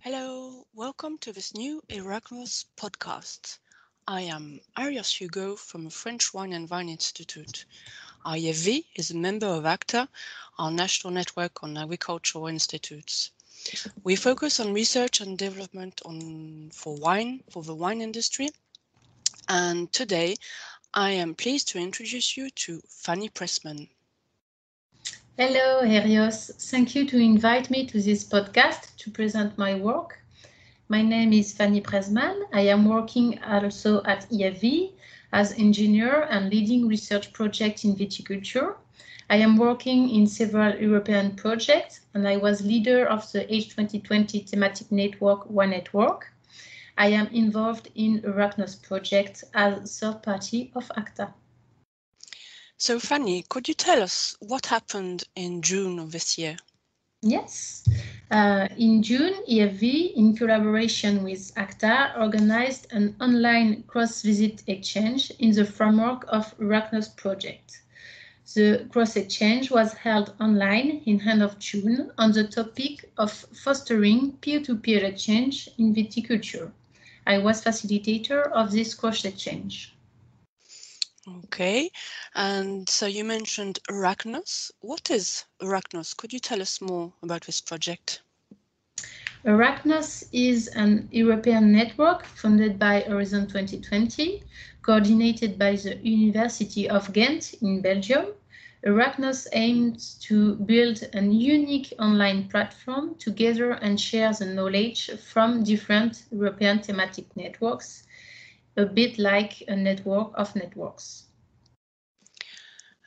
Hello, welcome to this new Arachnos podcast. I am Arias Hugo from the French Wine and Vine Institute. IFV is a member of ACTA, our national network on agricultural institutes. We focus on research and development for the wine industry. And today, I am pleased to introduce you to Fanny Pressman. Hello, Arios. Thank you to invite me to this podcast to present my work. My name is Fanny Pressman. I am working also at IFV as engineer and leading research project in viticulture. I am working in several European projects and I was leader of the H2020 thematic network One Network. I am involved in Arachnos project as third party of ACTA. So Fanny, could you tell us what happened in June of this year? Yes. In June, IFV, in collaboration with ACTA, organized an online cross-visit exchange in the framework of Arachnos project. The cross-exchange was held online in end of June on the topic of fostering peer-to-peer exchange in viticulture. I was facilitator of this cross-exchange. Okay, and so you mentioned Arachnos. What is Arachnos? Could you tell us more about this project? Arachnos is an European network funded by Horizon 2020, coordinated by the University of Ghent in Belgium. Arachnos aims to build a unique online platform to gather and share the knowledge from different European thematic networks, a bit like a network of networks.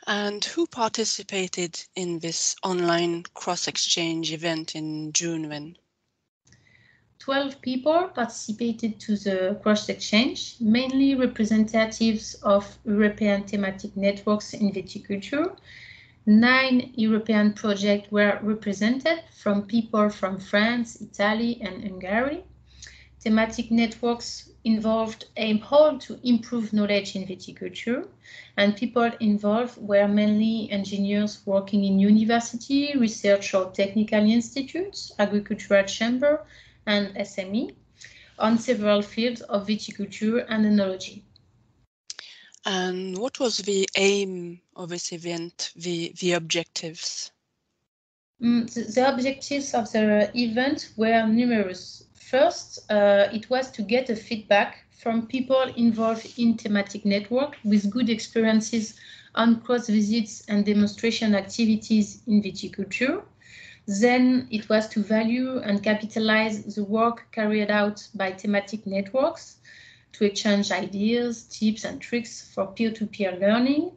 And who participated in this online cross-exchange event in June then? 12 people participated to the cross-exchange, mainly representatives of European thematic networks in viticulture. 9 European projects were represented from people from France, Italy, and Hungary. Thematic networks involved aim all to improve knowledge in viticulture, and people involved were mainly engineers working in university, research or technical institutes, agricultural chamber, and SME on several fields of viticulture and enology. And what was the aim of this event, the objectives? The objectives of the event were numerous. First, it was to get a feedback from people involved in thematic network with good experiences on cross visits and demonstration activities in viticulture. Then it was to value and capitalize the work carried out by thematic networks, to exchange ideas, tips and tricks for peer-to-peer learning,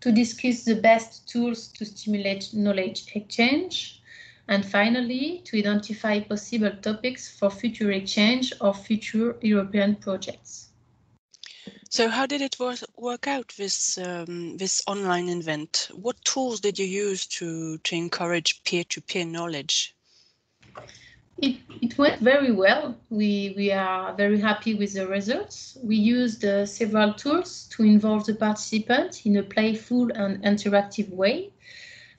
to discuss the best tools to stimulate knowledge exchange, and finally, to identify possible topics for future exchange or future European projects. So how did it work out, this online event? What tools did you use to encourage peer-to-peer knowledge? It went very well. We are very happy with the results. We used several tools to involve the participants in a playful and interactive way.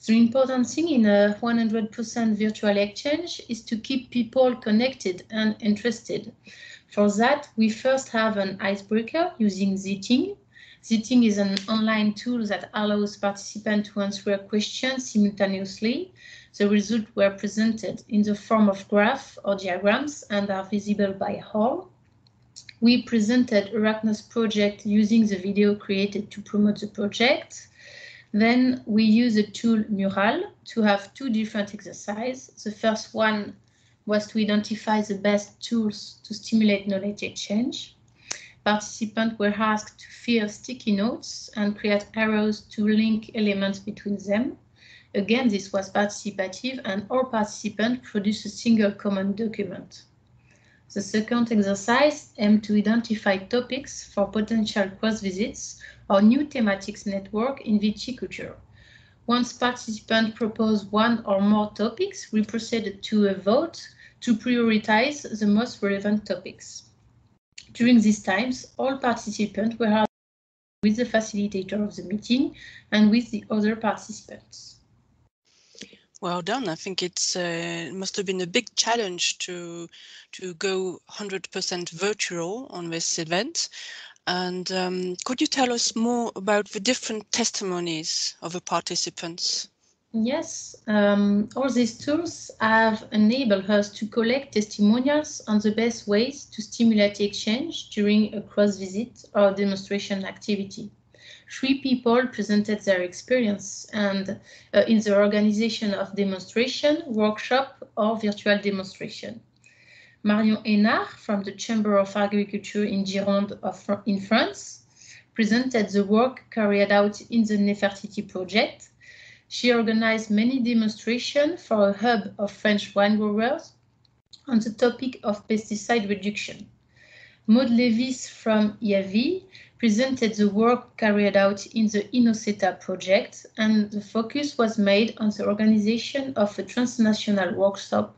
The important thing in a 100% virtual exchange is to keep people connected and interested. For that, we first have an icebreaker using Zitting. Zitting is an online tool that allows participants to answer questions simultaneously. The results were presented in the form of graphs or diagrams and are visible by all. We presented Arachnos project using the video created to promote the project. Then we use the tool Mural to have two different exercises. The first one was to identify the best tools to stimulate knowledge exchange. Participants were asked to fill sticky notes and create arrows to link elements between them. Again, this was participative and all participants produced a single common document. The second exercise aimed to identify topics for potential cross-visits or new thematics network in viticulture. Once participants proposed one or more topics, we proceeded to a vote to prioritize the most relevant topics. During these times, all participants were with the facilitator of the meeting and with the other participants. Well done. I think it must have been a big challenge to go 100% virtual on this event. And could you tell us more about the different testimonies of the participants? Yes, all these tools have enabled us to collect testimonials on the best ways to stimulate exchange during a cross-visit or demonstration activity. 3 people presented their experience and in the organization of demonstration, workshop, or virtual demonstration. Marion Hénard from the Chamber of Agriculture in Gironde in France presented the work carried out in the Nefertiti project. She organized many demonstrations for a hub of French wine growers on the topic of pesticide reduction. Maud Levis from IAVI presented the work carried out in the Innoceta project, and the focus was made on the organization of a transnational workshop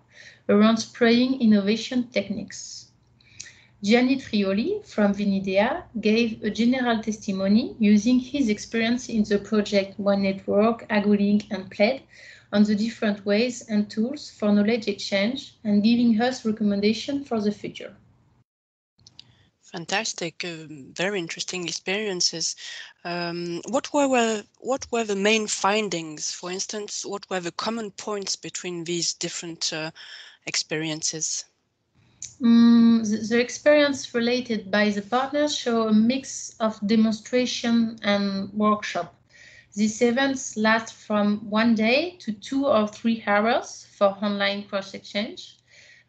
around spraying innovation techniques. Gianni Trioli from Vinidea gave a general testimony using his experience in the project One Network, AgriLink, and PLED on the different ways and tools for knowledge exchange and giving us recommendations for the future. Fantastic, very interesting experiences. What were the main findings? For instance, what were the common points between these different experiences? The experience related by the partners show a mix of demonstration and workshop. These events last from 1 day to 2 or 3 hours for online cross-exchange.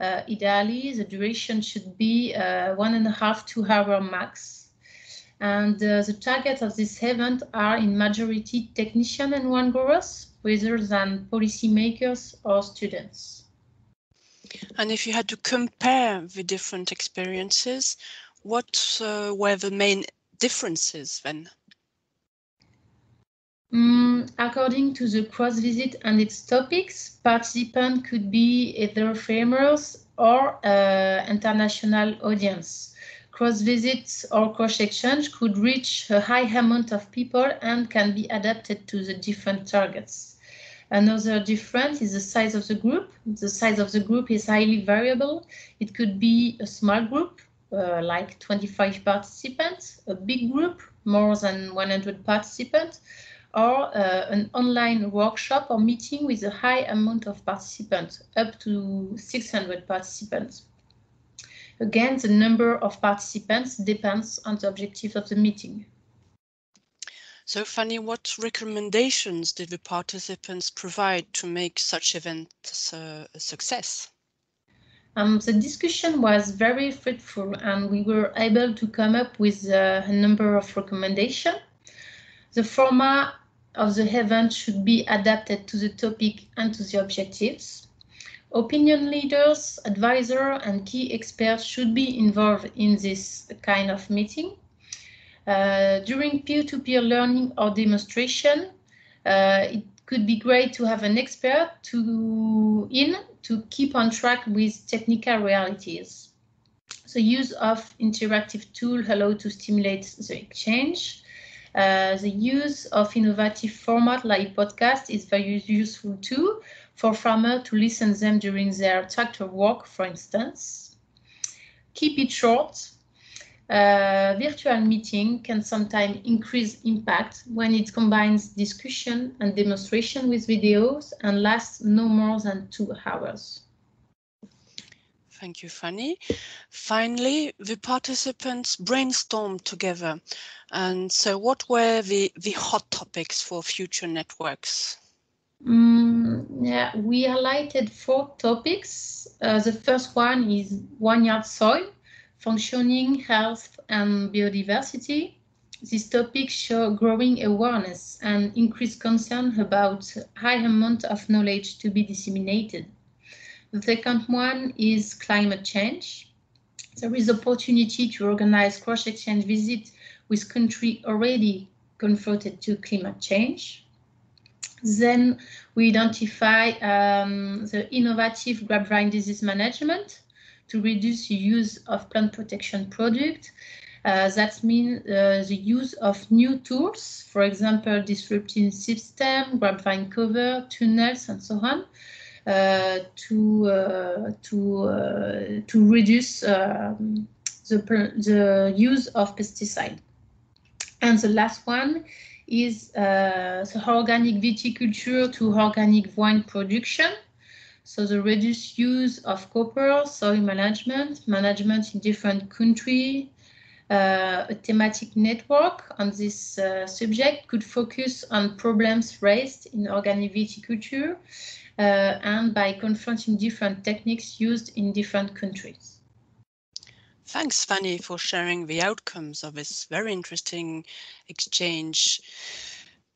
Ideally, the duration should be 1.5 to 2 hour max. And the target of this event are in majority technicians and wine growers rather than policymakers or students. And if you had to compare the different experiences, what were the main differences then? According to the cross-visit and its topics, participants could be either farmers or international audience. Cross-visits or cross-exchange could reach a high amount of people and can be adapted to the different targets. Another difference is the size of the group. The size of the group is highly variable. It could be a small group, like 25 participants, a big group, more than 100 participants, or an online workshop or meeting with a high amount of participants, up to 600 participants. Again, the number of participants depends on the objective of the meeting. So, Fanny, what recommendations did the participants provide to make such events a success? The discussion was very fruitful and we were able to come up with a number of recommendations. The format of the event should be adapted to the topic and to the objectives. Opinion leaders, advisors, and key experts should be involved in this kind of meeting. During peer-to-peer learning or demonstration, it could be great to have an expert to keep on track with technical realities. The use of interactive tools allows to stimulate the exchange. The use of innovative format like podcast is very useful too for farmers to listen to them during their tractor work, for instance. Keep it short. Virtual meeting can sometimes increase impact when it combines discussion and demonstration with videos and lasts no more than 2 hours. Thank you, Fanny. Finally, the participants brainstormed together. And so what were the hot topics for future networks? Yeah, we highlighted 4 topics. The first one is one-yard soil, functioning, health, and biodiversity. These topics show growing awareness and increased concern about high amount of knowledge to be disseminated. The second one is climate change. There is opportunity to organize cross-exchange visits with countries already confronted to climate change. Then we identify the innovative grapevine disease management to reduce the use of plant protection products That means the use of new tools, for example, disrupting system, grapevine cover, tunnels, and so on, to reduce the use of pesticide. And the last one is the organic viticulture to organic wine production. So the reduced use of copper, soil management in different countries, a thematic network on this subject could focus on problems raised in organic viticulture and by confronting different techniques used in different countries. Thanks, Fanny, for sharing the outcomes of this very interesting exchange.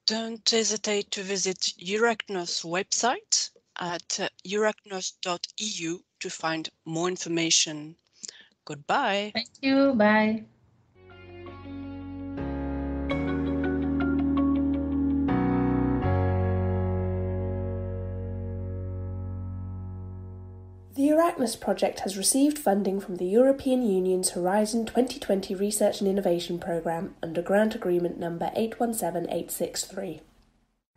Don't hesitate to visit Arachnos' website at arachnos.eu to find more information. Goodbye. Thank you. Bye. The Arachnos project has received funding from the European Union's Horizon 2020 Research and Innovation Programme under Grant Agreement number 817863.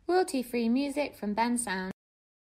Royalty-free music from Ben Sound.